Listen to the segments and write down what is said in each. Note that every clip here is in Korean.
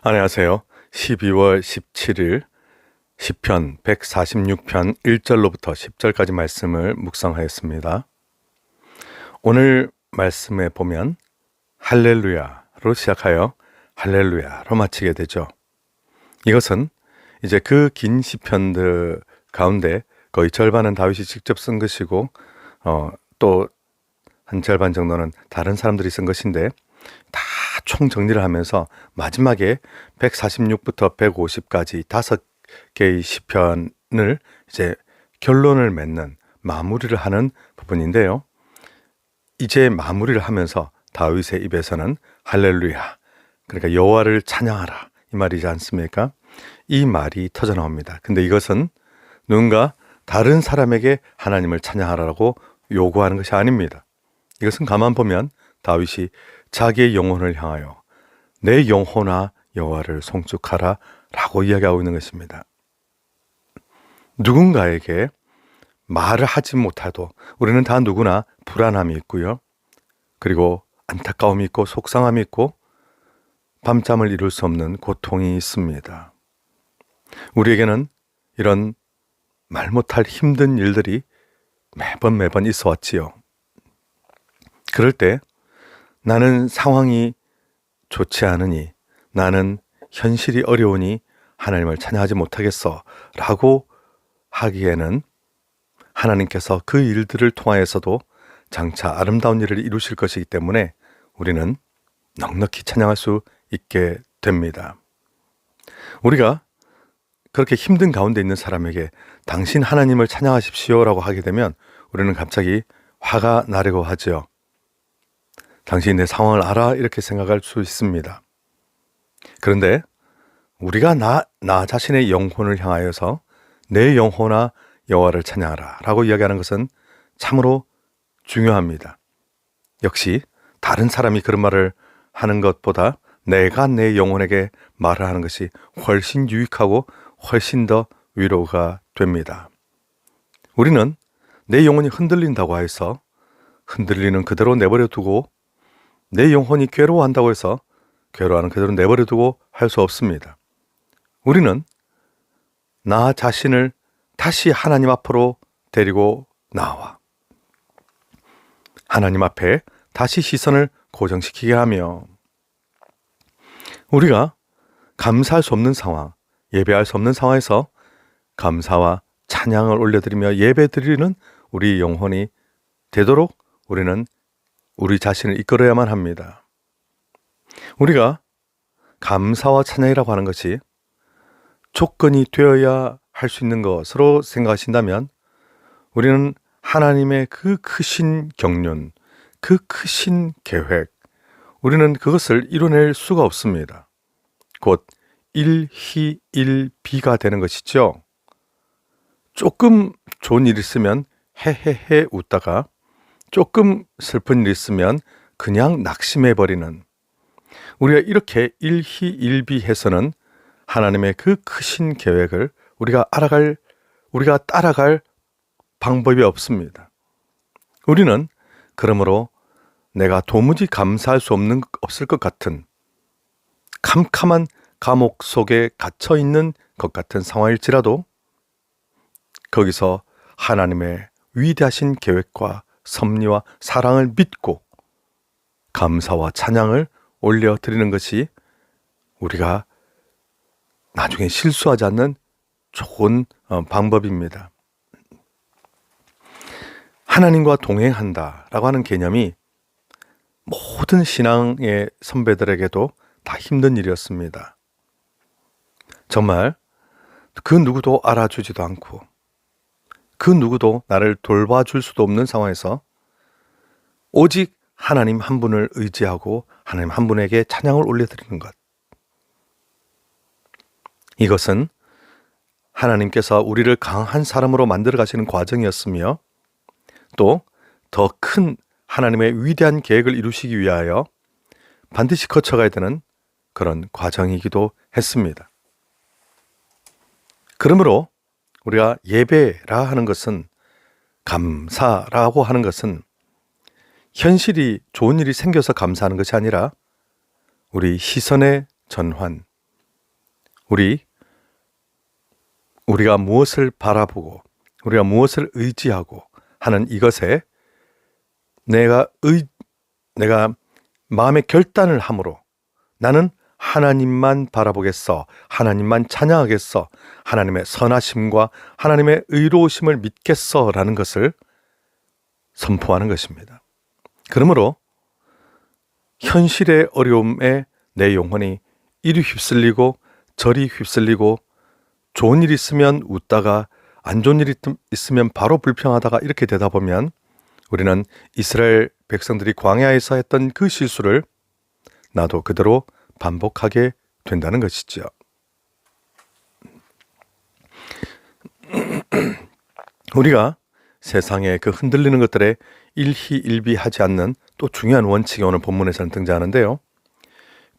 안녕하세요. 12월 17일 시편 146편 1절로부터 10절까지 말씀을 묵상하였습니다. 오늘 말씀에 보면 할렐루야로 시작하여 할렐루야로 마치게 되죠. 이것은 이제 그 긴 시편들 가운데 거의 절반은 다윗이 직접 쓴 것이고 또 한 절반 정도는 다른 사람들이 쓴 것인데 다 총 정리를 하면서 마지막에 146부터 150까지 5개의 시편을 이제 결론을 맺는 마무리를 하는 부분인데요. 이제 마무리를 하면서 다윗의 입에서는 할렐루야, 그러니까 여호와를 찬양하라, 이 말이지 않습니까? 이 말이 터져 나옵니다. 근데 이것은 누군가 다른 사람에게 하나님을 찬양하라고 요구하는 것이 아닙니다. 이것은 가만 보면 다윗이 자기의 영혼을 향하여 내 영혼아 여호와를 송축하라 라고 이야기하고 있는 것입니다. 누군가에게 말을 하지 못해도 우리는 다 누구나 불안함이 있고요. 그리고 안타까움이 있고 속상함이 있고 밤잠을 이룰 수 없는 고통이 있습니다. 우리에게는 이런 말 못할 힘든 일들이 매번 있어 왔지요. 그럴 때 나는 상황이 좋지 않으니, 나는 현실이 어려우니 하나님을 찬양하지 못하겠어 라고 하기에는 하나님께서 그 일들을 통하여서도 장차 아름다운 일을 이루실 것이기 때문에 우리는 넉넉히 찬양할 수 있게 됩니다. 우리가 그렇게 힘든 가운데 있는 사람에게 당신 하나님을 찬양하십시오 라고 하게 되면 우리는 갑자기 화가 나려고 하죠. 당신이 내 상황을 알아? 이렇게 생각할 수 있습니다. 그런데 우리가 나 자신의 영혼을 향하여서 내 영혼아 여호와를 찬양하라 라고 이야기하는 것은 참으로 중요합니다. 역시 다른 사람이 그런 말을 하는 것보다 내가 내 영혼에게 말을 하는 것이 훨씬 유익하고 훨씬 더 위로가 됩니다. 우리는 내 영혼이 흔들린다고 해서 흔들리는 그대로 내버려 두고, 내 영혼이 괴로워한다고 해서 괴로워하는 그대로 내버려 두고 할 수 없습니다. 우리는 나 자신을 다시 하나님 앞으로 데리고 나와 하나님 앞에 다시 시선을 고정시키게 하며, 우리가 감사할 수 없는 상황, 예배할 수 없는 상황에서 감사와 찬양을 올려드리며 예배드리는 우리 영혼이 되도록 우리는 우리 자신을 이끌어야만 합니다. 우리가 감사와 찬양이라고 하는 것이 조건이 되어야 할 수 있는 것으로 생각하신다면 우리는 하나님의 그 크신 경륜, 그 크신 계획, 우리는 그것을 이뤄낼 수가 없습니다. 곧 일희일비가 되는 것이죠. 조금 좋은 일 있으면 헤헤헤 웃다가 조금 슬픈 일 있으면 그냥 낙심해버리는, 우리가 이렇게 일희일비해서는 하나님의 그 크신 계획을 우리가 따라갈 방법이 없습니다. 우리는 그러므로 내가 도무지 감사할 수 없을 것 같은 캄캄한 감옥 속에 갇혀 있는 것 같은 상황일지라도 거기서 하나님의 위대하신 계획과 섭리와 사랑을 믿고 감사와 찬양을 올려드리는 것이 우리가 나중에 실수하지 않는 좋은 방법입니다. 하나님과 동행한다라고 하는 개념이 모든 신앙의 선배들에게도 다 힘든 일이었습니다. 정말 그 누구도 알아주지도 않고 그 누구도 나를 돌봐줄 수도 없는 상황에서 오직 하나님 한 분을 의지하고 하나님 한 분에게 찬양을 올려드리는 것, 이것은 하나님께서 우리를 강한 사람으로 만들어 가시는 과정이었으며 또 더 큰 하나님의 위대한 계획을 이루시기 위하여 반드시 거쳐가야 되는 그런 과정이기도 했습니다. 그러므로 우리가 예배라 하는 것은, 감사라고 하는 것은 현실이 좋은 일이 생겨서 감사하는 것이 아니라 우리 시선의 전환, 우리가 무엇을 바라보고 우리가 무엇을 의지하고 하는 이것에 내가 마음의 결단을 함으로 나는 하나님만 바라보겠어, 하나님만 찬양하겠어, 하나님의 선하심과 하나님의 의로우심을 믿겠어 라는 것을 선포하는 것입니다. 그러므로 현실의 어려움에 내 영혼이 이리 휩쓸리고 저리 휩쓸리고 좋은 일 있으면 웃다가 안 좋은 일 있으면 바로 불평하다가 이렇게 되다 보면 우리는 이스라엘 백성들이 광야에서 했던 그 실수를 나도 그대로 반복하게 된다는 것이죠. 우리가 세상의 그 흔들리는 것들에 일희일비하지 않는 또 중요한 원칙이 오늘 본문에서는 등장하는데요.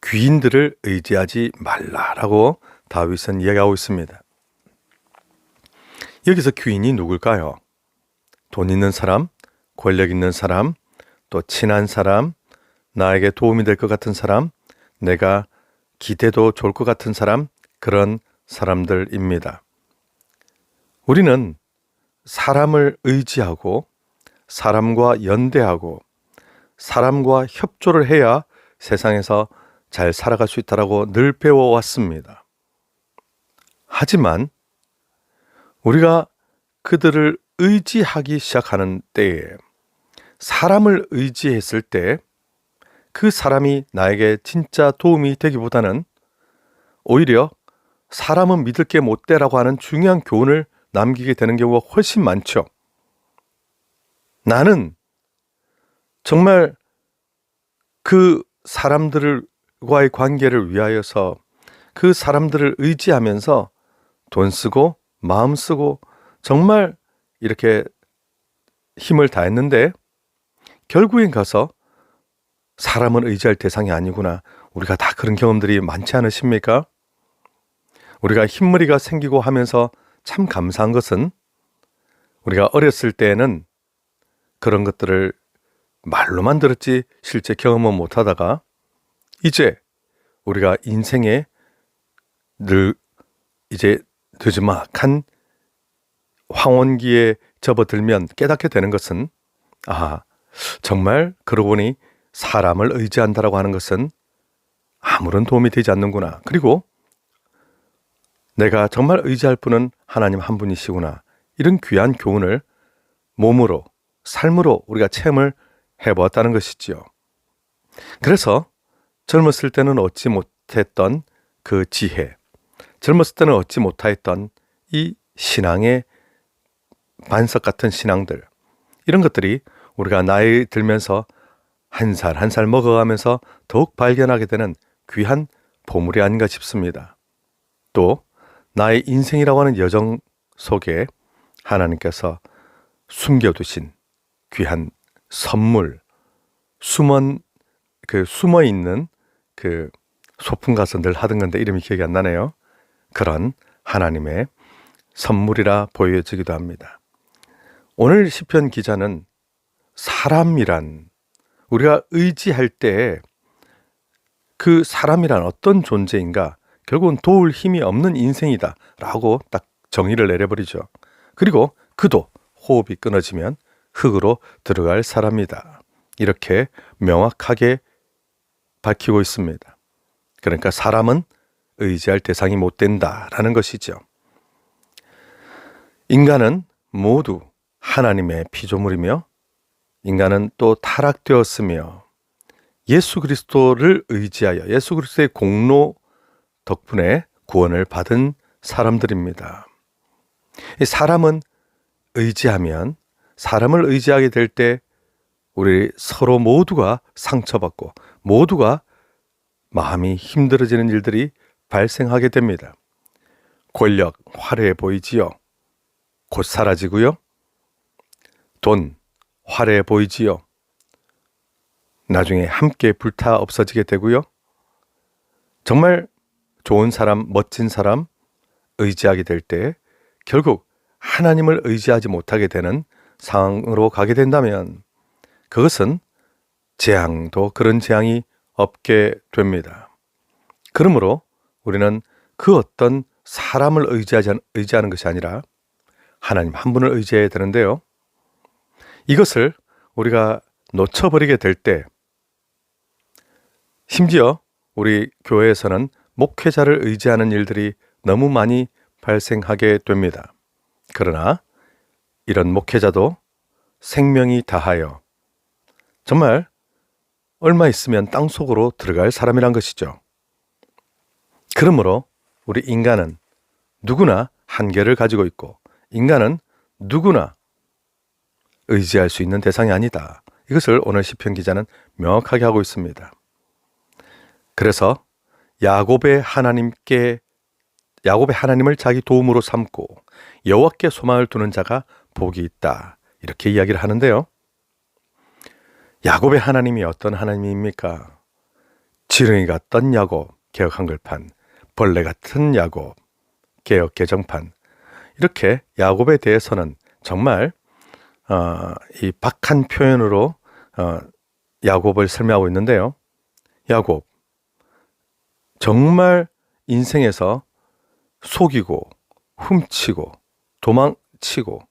귀인들을 의지하지 말라라고 다윗은 이야기하고 있습니다. 여기서 귀인이 누굴까요? 돈 있는 사람, 권력 있는 사람, 또 친한 사람, 나에게 도움이 될 것 같은 사람, 내가 기대도 좋을 것 같은 사람, 그런 사람들입니다. 우리는 사람을 의지하고 사람과 연대하고 사람과 협조를 해야 세상에서 잘 살아갈 수 있다고 늘 배워왔습니다. 하지만 우리가 그들을 의지하기 시작하는 때에 사람을 의지했을 때 그 사람이 나에게 진짜 도움이 되기보다는 오히려 사람은 믿을 게 못 돼라고 하는 중요한 교훈을 남기게 되는 경우가 훨씬 많죠. 나는 정말 그 사람들과의 관계를 위하여서 그 사람들을 의지하면서 돈 쓰고 마음 쓰고 정말 이렇게 힘을 다했는데 결국엔 가서 사람을 의지할 대상이 아니구나. 우리가 다 그런 경험들이 많지 않으십니까? 우리가 흰머리가 생기고 하면서 참 감사한 것은 우리가 어렸을 때에는 그런 것들을 말로만 들었지 실제 경험은 못하다가 이제 우리가 인생에 늘 이제 늦지막한 황혼기에 접어들면 깨닫게 되는 것은 정말 그러고 보니 사람을 의지한다라고 하는 것은 아무런 도움이 되지 않는구나. 그리고 내가 정말 의지할 분은 하나님 한 분이시구나. 이런 귀한 교훈을 몸으로, 삶으로 우리가 체험을 해보았다는 것이지요. 그래서 젊었을 때는 얻지 못했던 그 지혜, 젊었을 때는 얻지 못하였던 이 신앙의 반석 같은 신앙들, 이런 것들이 우리가 나이 들면서 한 살 한 살 먹어가면서 더욱 발견하게 되는 귀한 보물이 아닌가 싶습니다. 또 나의 인생이라고 하는 여정 속에 하나님께서 숨겨두신 귀한 선물, 숨어 있는 그 소풍 가서 늘 하던 건데 이름이 기억이 안 나네요. 그런 하나님의 선물이라 보여지기도 합니다. 오늘 시편 기자는 사람이란, 우리가 의지할 때 그 사람이란 어떤 존재인가, 결국은 도울 힘이 없는 인생이다 라고 딱 정의를 내려버리죠. 그리고 그도 호흡이 끊어지면 흙으로 들어갈 사람이다, 이렇게 명확하게 밝히고 있습니다. 그러니까 사람은 의지할 대상이 못 된다라는 것이죠. 인간은 모두 하나님의 피조물이며 인간은 또 타락되었으며 예수 그리스도를 의지하여 예수 그리스도의 공로 덕분에 구원을 받은 사람들입니다. 이 사람은 의지하면, 사람을 의지하게 될 때 우리 서로 모두가 상처받고 모두가 마음이 힘들어지는 일들이 발생하게 됩니다. 권력 화려해 보이지요. 곧 사라지고요. 돈 화려해 보이지요. 나중에 함께 불타 없어지게 되고요. 정말 좋은 사람, 멋진 사람 의지하게 될 때 결국 하나님을 의지하지 못하게 되는 상황으로 가게 된다면 그것은 재앙도 그런 재앙이 없게 됩니다. 그러므로 우리는 그 어떤 사람을 의지하는 것이 아니라 하나님 한 분을 의지해야 되는데요. 이것을 우리가 놓쳐버리게 될 때, 심지어 우리 교회에서는 목회자를 의지하는 일들이 너무 많이 발생하게 됩니다. 그러나 이런 목회자도 생명이 다하여 정말 얼마 있으면 땅속으로 들어갈 사람이란 것이죠. 그러므로 우리 인간은 누구나 한계를 가지고 있고 인간은 누구나 의지할 수 있는 대상이 아니다. 이것을 오늘 시편 기자는 명확하게 하고 있습니다. 그래서 야곱의 하나님을 자기 도움으로 삼고 여호와께 소망을 두는 자가 복이 있다. 이렇게 이야기를 하는데요. 야곱의 하나님이 어떤 하나님입니까? 지렁이 같던 야곱, 개역 한글판, 벌레 같은 야곱, 개역 개정판. 이렇게 야곱에 대해서는 정말 이 박한 표현으로 야곱을 설명하고 있는데요. 야곱, 정말 인생에서 속이고 훔치고 도망치고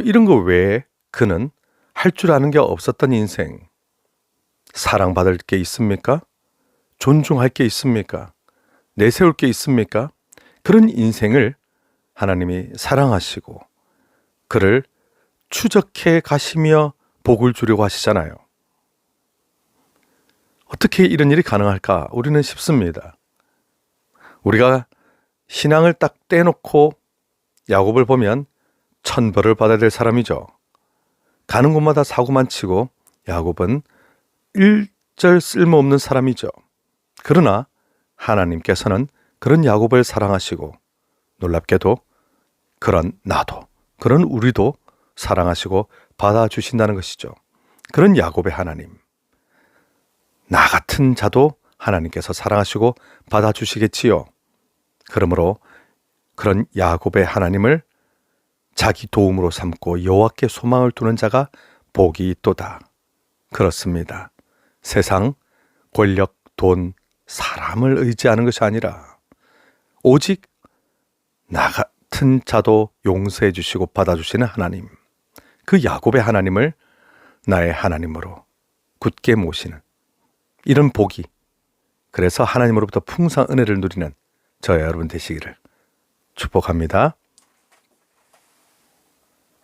이런 거 외에 그는 할 줄 아는 게 없었던 인생. 사랑받을 게 있습니까? 존중할 게 있습니까? 내세울 게 있습니까? 그런 인생을 하나님이 사랑하시고 그를 추적해 가시며 복을 주려고 하시잖아요. 어떻게 이런 일이 가능할까? 우리는 싶습니다. 우리가 신앙을 딱 떼놓고 야곱을 보면 천벌을 받아야 될 사람이죠. 가는 곳마다 사고만 치고 야곱은 일절 쓸모없는 사람이죠. 그러나 하나님께서는 그런 야곱을 사랑하시고 놀랍게도 그런 나도, 그런 우리도 사랑하시고 받아주신다는 것이죠. 그런 야곱의 하나님, 나 같은 자도 하나님께서 사랑하시고 받아주시겠지요. 그러므로 그런 야곱의 하나님을 자기 도움으로 삼고 여호와께 소망을 두는 자가 복이 있도다. 그렇습니다. 세상, 권력, 돈, 사람을 의지하는 것이 아니라 오직 나 같은 자도 용서해 주시고 받아주시는 하나님, 그 야곱의 하나님을 나의 하나님으로 굳게 모시는 이런 복이, 그래서 하나님으로부터 풍성한 은혜를 누리는 저와 여러분 되시기를 축복합니다.